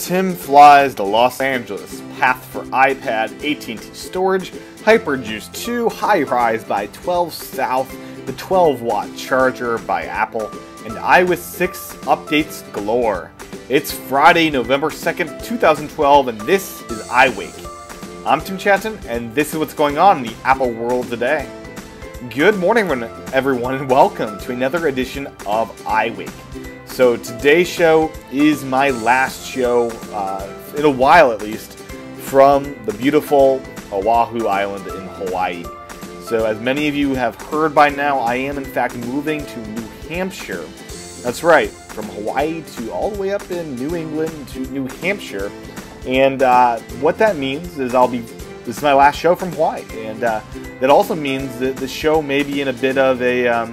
Tim flies to Los Angeles, path for iPad, AT&T storage, HyperJuice 2, HIRise by TwelveSouth, the 12-watt charger by Apple, and iOS 6 updates galore. It's Friday, November 2nd, 2012, and this is iWake. I'm Tim Chaten, and this is what's going on in the Apple world today. Good morning, everyone, and welcome to another edition of iWake. So today's show is my last show, in a while at least, from the beautiful Oahu Island in Hawaii. So as many of you have heard by now, I am in fact moving to New Hampshire. That's right, from Hawaii to all the way up in New England to New Hampshire. And what that means is this is my last show from Hawaii. And that also means that the show may be in a bit of a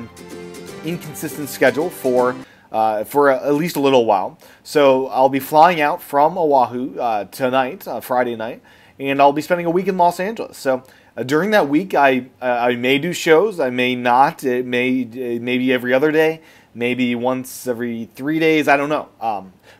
inconsistent schedule for at least a little while. So I'll be flying out from Oahu tonight, Friday night, and I'll be spending a week in Los Angeles. So during that week, I may do shows, I may not. It may be every other day, maybe once every 3 days. I don't know.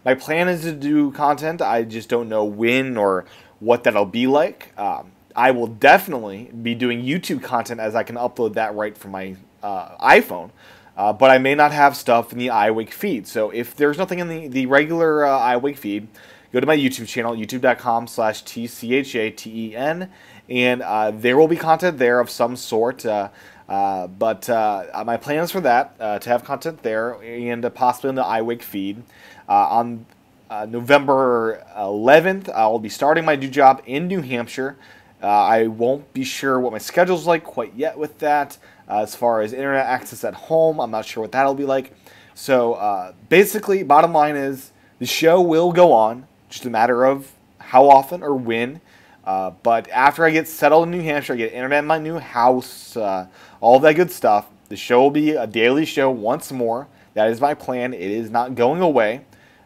My plan is to do content. I just don't know when or what that'll be like. I will definitely be doing YouTube content as I can upload that right from my iPhone. But I may not have stuff in the iWake feed. So if there's nothing in the regular iWake feed, go to my YouTube channel, youtube.com/TCHATEN, and there will be content there of some sort. But my plan is for that, to have content there and possibly in the iWake feed. On November 11th, I'll be starting my new job in New Hampshire. I won't be sure what my schedule's like quite yet with that. As far as internet access at home, I'm not sure what that'll be like. So basically, bottom line is the show will go on, just a matter of how often or when. But after I get settled in New Hampshire, I get internet in my new house, all that good stuff, the show will be a daily show once more. That is my plan. It is not going away.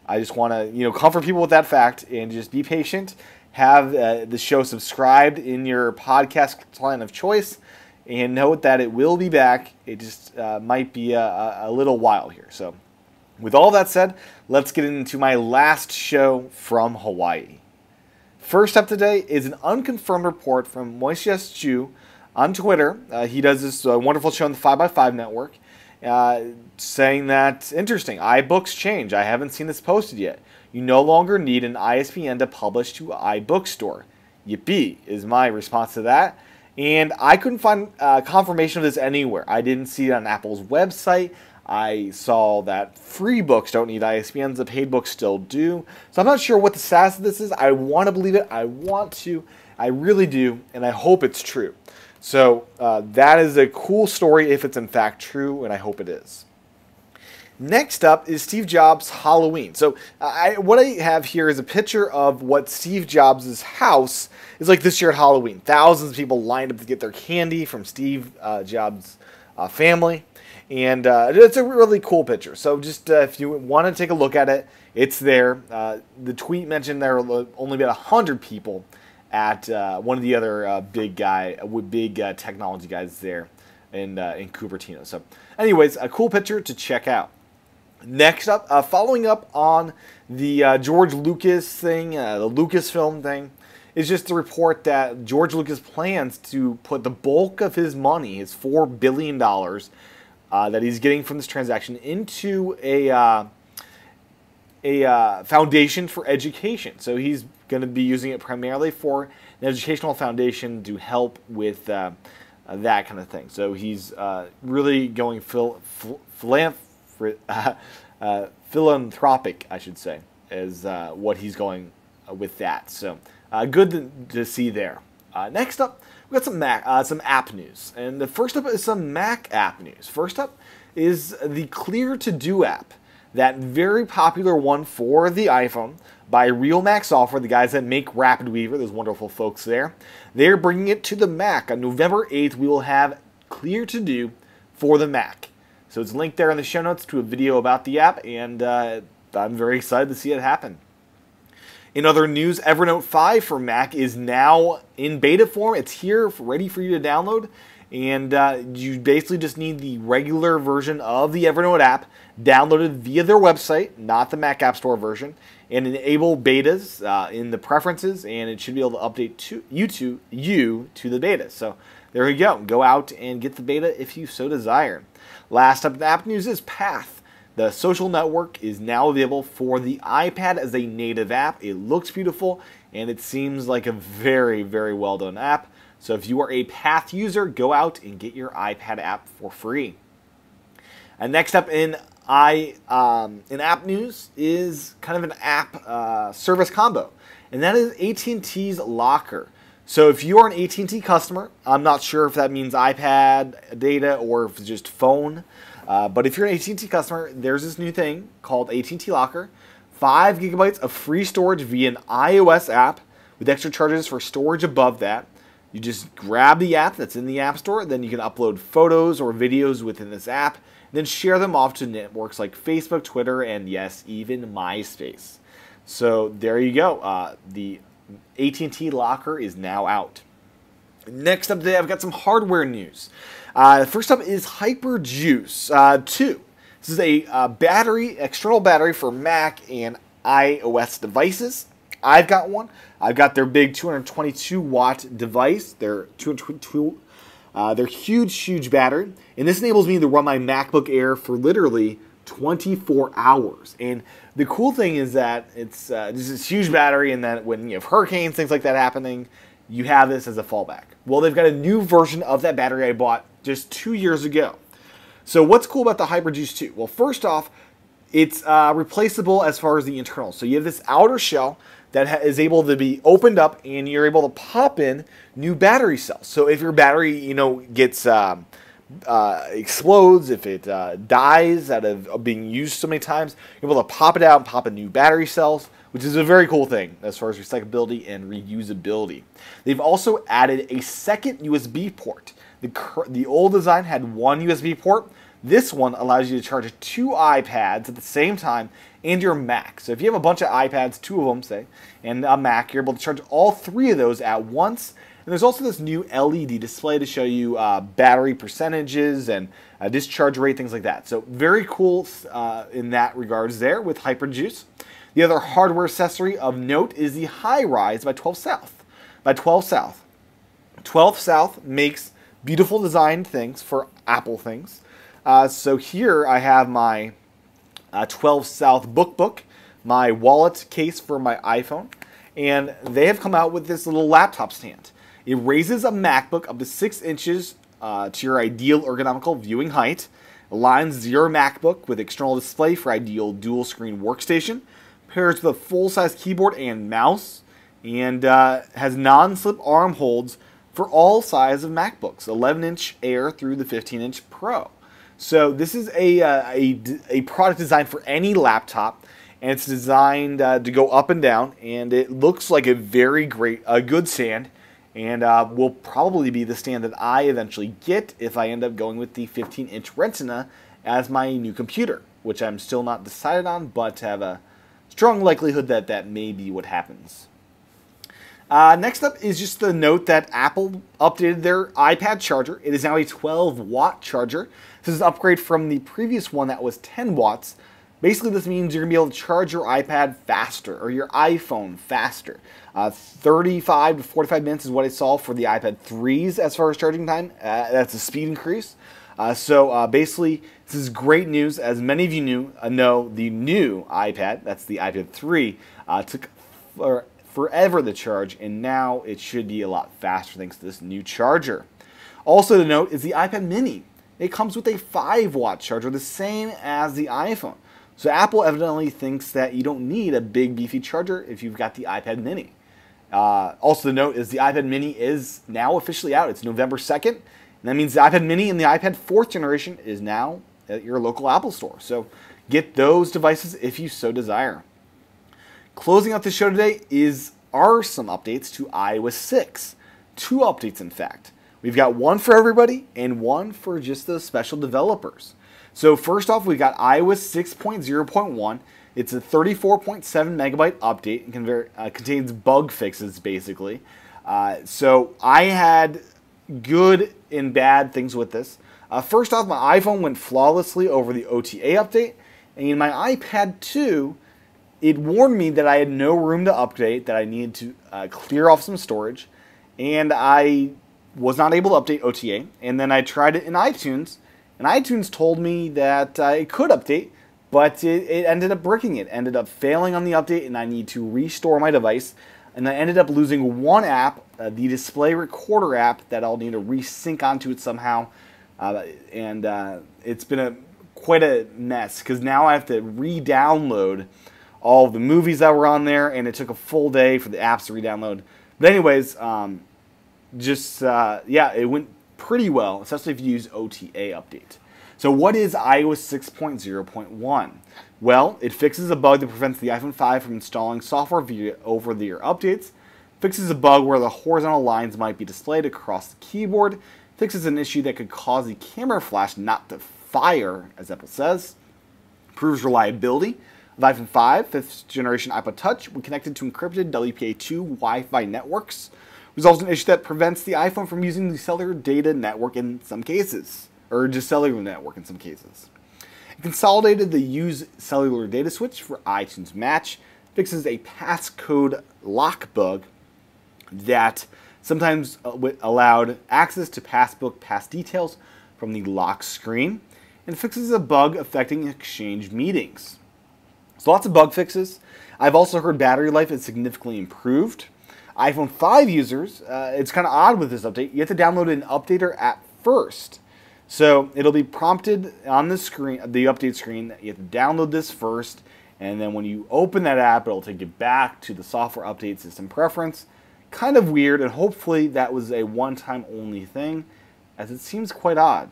I just want to, comfort people with that fact and just be patient. Have the show subscribed in your podcast client of choice, and note that it will be back. It just might be a little while here. So with all that said, let's get into my last show from Hawaii. First up today is an unconfirmed report from Moisius Chu on Twitter. He does this wonderful show on the 5x5 network, saying that, interesting, iBooks change. I haven't seen this posted yet. You no longer need an ISBN to publish to iBookstore. Yippee is my response to that. And I couldn't find confirmation of this anywhere. I didn't see it on Apple's website. I saw that free books don't need ISBNs, the paid books still do. So I'm not sure what the status of this is. I want to believe it. I want to. I really do. And I hope it's true. So that is a cool story if it's in fact true, and I hope it is. Next up is Steve Jobs' Halloween. So what I have here is a picture of what Steve Jobs' house is like this year at Halloween. Thousands of people lined up to get their candy from Steve Jobs' family. And it's a really cool picture. So just if you want to take a look at it, it's there. The tweet mentioned there were only about 100 people at one of the other big technology guys there in Cupertino. So anyways, a cool picture to check out. Next up, following up on the George Lucas thing, the Lucasfilm thing, is just the report that George Lucas plans to put the bulk of his money, his $4 billion that he's getting from this transaction, into a foundation for education. So he's going to be using it primarily for an educational foundation to help with that kind of thing. So he's really going philanthropic, I should say, is what he's going with that. So good to see there. Next up, we got some app news, and the first up is some Mac app news. First up is the Clear To Do app, that very popular one for the iPhone by Real Mac Software, the guys that make Rapid Weaver, those wonderful folks there. They're bringing it to the Mac. On November 8th, we will have Clear To Do for the Mac. So it's linked there in the show notes to a video about the app, and I'm very excited to see it happen. In other news, Evernote 5 for Mac is now in beta form. It's here, ready for you to download. And you basically just need the regular version of the Evernote app downloaded via their website, not the Mac App Store version, and enable betas in the preferences, and it should be able to update you to the beta. So there you go. Go out and get the beta if you so desire. Last up in app news is Path. The social network is now available for the iPad as a native app. It looks beautiful, and it seems like a very, very well done app. So if you are a Path user, go out and get your iPad app for free. And next up in app news is kind of an app service combo, and that is AT&T's Locker. So if you are an AT&T customer, I'm not sure if that means iPad data or if it's just phone, but if you're an AT&T customer, there's this new thing called AT&T Locker. 5 gigabytes of free storage via an iOS app with extra charges for storage above that. You just grab the app that's in the App Store, then you can upload photos or videos within this app, then share them off to networks like Facebook, Twitter, and yes, even MySpace. So there you go. The AT&T Locker is now out. Next up today, I've got some hardware news. First up is HyperJuice 2. This is a external battery for Mac and iOS devices. I've got one. I've got their big 222-watt device. Their huge battery, and this enables me to run my MacBook Air for literally 24 hours. And the cool thing is that it's this huge battery, and that when you have hurricanes, things like that happening, you have this as a fallback. Well, they've got a new version of that battery I bought just 2 years ago. So what's cool about the HyperJuice 2? Well, first off, it's replaceable as far as the internals. So you have this outer shell that is able to be opened up, and you're able to pop in new battery cells. So if your battery, gets explodes, if it dies out of being used so many times, you're able to pop it out and pop in new battery cells, which is a very cool thing as far as recyclability and reusability. They've also added a second USB port. The old design had one USB port. This one allows you to charge 2 iPads at the same time and your Mac. So if you have a bunch of iPads, 2 of them, say, and a Mac, you're able to charge all 3 of those at once. And there's also this new LED display to show you battery percentages and discharge rate, things like that. So very cool in that regards there with HyperJuice. The other hardware accessory of note is the HIRise by TwelveSouth. TwelveSouth makes beautiful designed things for Apple things. So here I have my TwelveSouth book, my wallet case for my iPhone, and they have come out with this little laptop stand. It raises a MacBook up to 6 inches to your ideal ergonomical viewing height, aligns your MacBook with external display for ideal dual screen workstation, pairs with a full-size keyboard and mouse, and has non-slip arm holds for all sizes of MacBooks, 11-inch Air through the 15-inch Pro. So this is a product designed for any laptop, and it's designed to go up and down, and it looks like a good stand, and will probably be the stand that I eventually get if I end up going with the 15-inch Retina as my new computer, which I'm still not decided on, but have a strong likelihood that that may be what happens. Next up is just the note that Apple updated their iPad charger. It is now a 12-watt charger. This is an upgrade from the previous one that was 10 watts. Basically, this means you're going to be able to charge your iPad faster, or your iPhone faster. 35 to 45 minutes is what I saw for the iPad 3s as far as charging time. That's a speed increase. So basically, this is great news. As many of you know, the new iPad, that's the iPad 3, took forever to charge, and now it should be a lot faster thanks to this new charger. Also to note is the iPad mini. It comes with a 5-watt charger, the same as the iPhone. So Apple evidently thinks that you don't need a big beefy charger if you've got the iPad mini. Also to note is the iPad mini is now officially out. It's November 2nd. And that means the iPad mini and the iPad 4th generation is now at your local Apple store. So get those devices if you so desire. Closing out the show today are some updates to iOS 6. 2 updates, in fact. We've got one for everybody and one for just the special developers. So first off, we've got iOS 6.0.1. It's a 34.7 megabyte update. It contains bug fixes, basically. So I had good and bad things with this. First off, my iPhone went flawlessly over the OTA update, and my iPad 2, it warned me that I had no room to update, that I needed to clear off some storage, and I was not able to update OTA. And then I tried it in iTunes, and iTunes told me that it could update, but it ended up bricking it. Ended up failing on the update, and I need to restore my device. And I ended up losing one app, the display recorder app, that I'll need to resync onto it somehow. It's been quite a mess, because now I have to re-download all of the movies that were on there, and it took a full day for the apps to re-download. But anyways, yeah, it went pretty well, especially if you use OTA update. So what is iOS 6.0.1? Well, it fixes a bug that prevents the iPhone 5 from installing software via over-the-air updates, fixes a bug where the horizontal lines might be displayed across the keyboard, fixes an issue that could cause the camera flash not to fire, as Apple says, improves reliability of iPhone 5, 5th generation iPod Touch when connected to encrypted WPA2 Wi-Fi networks, resolves an issue that prevents the iPhone from using the cellular data network in some cases, or just cellular network in some cases. It consolidated the use cellular data switch for iTunes Match, fixes a passcode lock bug that sometimes allowed access to passbook pass details from the lock screen, and fixes a bug affecting Exchange meetings. So lots of bug fixes. I've also heard battery life is significantly improved. iPhone 5 users, it's kind of odd with this update. You have to download an updater app first. So it'll be prompted on the screen, the update screen, that you have to download this first, and then when you open that app, it'll take you back to the software update system preference. Kind of weird, and hopefully that was a one-time only thing, as it seems quite odd.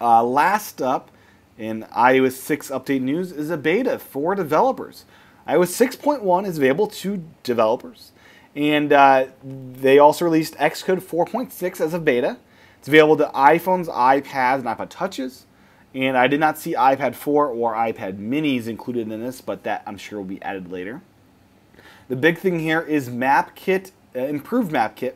Last up in iOS 6 update news is a beta for developers. iOS 6.1 is available to developers, and they also released Xcode 4.6 as a beta. It's available to iPhones, iPads, and iPod Touches, and I did not see iPad 4 or iPad minis included in this, but that I'm sure will be added later. The big thing here is MapKit, improved MapKit.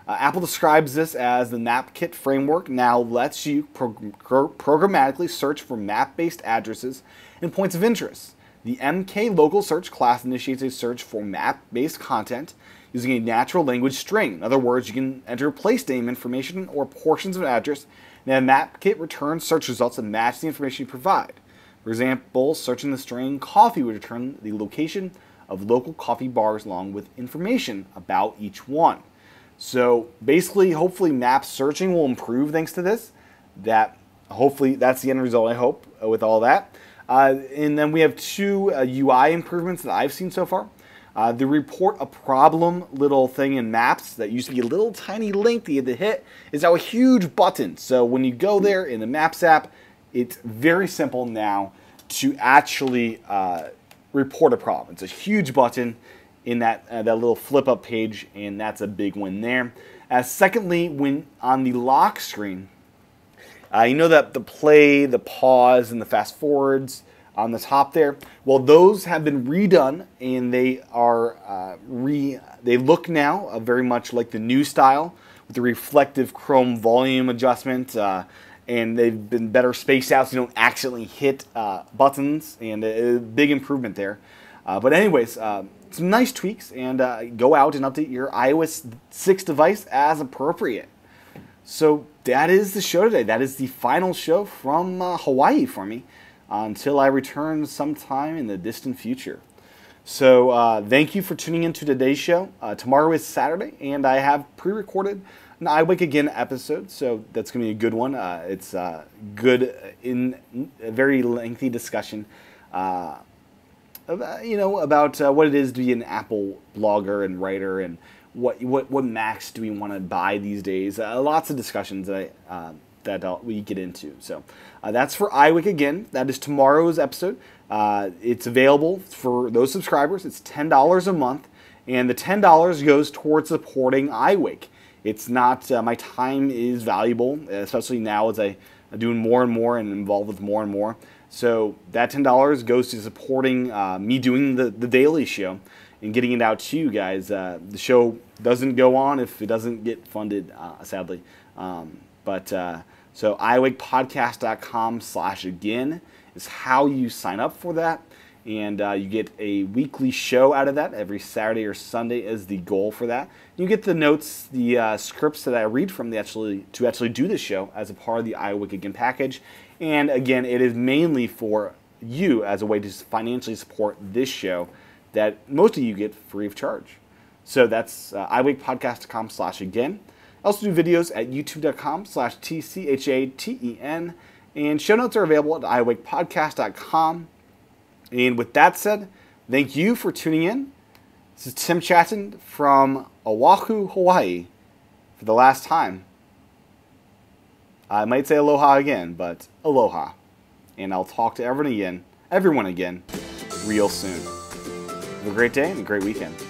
Apple describes this as the MapKit framework now lets you programmatically search for map-based addresses and points of interest. The MK local search class initiates a search for map-based content using a natural language string. In other words, you can enter place name information or portions of an address, and then MapKit returns search results that match the information you provide. For example, searching the string coffee would return the location of local coffee bars along with information about each one. So basically, hopefully map searching will improve thanks to this. Hopefully that's the end result, I hope, with all that. And then we have two UI improvements that I've seen so far. The report a problem little thing in Maps that used to be a little tiny link that you had to hit is now a huge button. So when you go there in the Maps app, it's very simple now to actually report a problem. It's a huge button in that little flip-up page, and that's a big win there. Secondly, when on the lock screen, you know that the play, the pause, and the fast forwards on the top there, well, those have been redone, and they are they look now very much like the new style with the reflective Chrome volume adjustment, and they've been better spaced out so you don't accidentally hit buttons, and a big improvement there. But anyways, some nice tweaks, and go out and update your iOS 6 device as appropriate. So that is the show today. That is the final show from Hawaii for me until I return sometime in the distant future. So thank you for tuning in to today's show. Tomorrow is Saturday, and I have pre-recorded an iWake Again episode, so that's going to be a good one. It's good in a very lengthy discussion about what it is to be an Apple blogger and writer, and what Macs do we want to buy these days. Lots of discussions that we get into. So that's for iWake Again. That is tomorrow's episode. It's available for those subscribers. It's $10 a month, and the $10 goes towards supporting iWake. It's not, my time is valuable, especially now as I'm doing more and more and involved with more and more. So that $10 goes to supporting me doing the daily show. and getting it out to you guys. The show doesn't go on if it doesn't get funded, sadly. So iWakePodcast.com/again is how you sign up for that. And you get a weekly show out of that. Every Saturday or Sunday is the goal for that. You get the notes, the scripts that I read from to actually do the show as a part of the iWake Again package. And again, it is mainly for you as a way to financially support this show that most of you get free of charge. So that's iWakePodcast.com/again. I also do videos at youtube.com/TCHATEN. And show notes are available at iWakePodcast.com. And with that said, thank you for tuning in. This is Tim Chaten from Oahu, Hawaii, for the last time. I might say aloha again, but aloha. And I'll talk to everyone again real soon. Have a great day and a great weekend.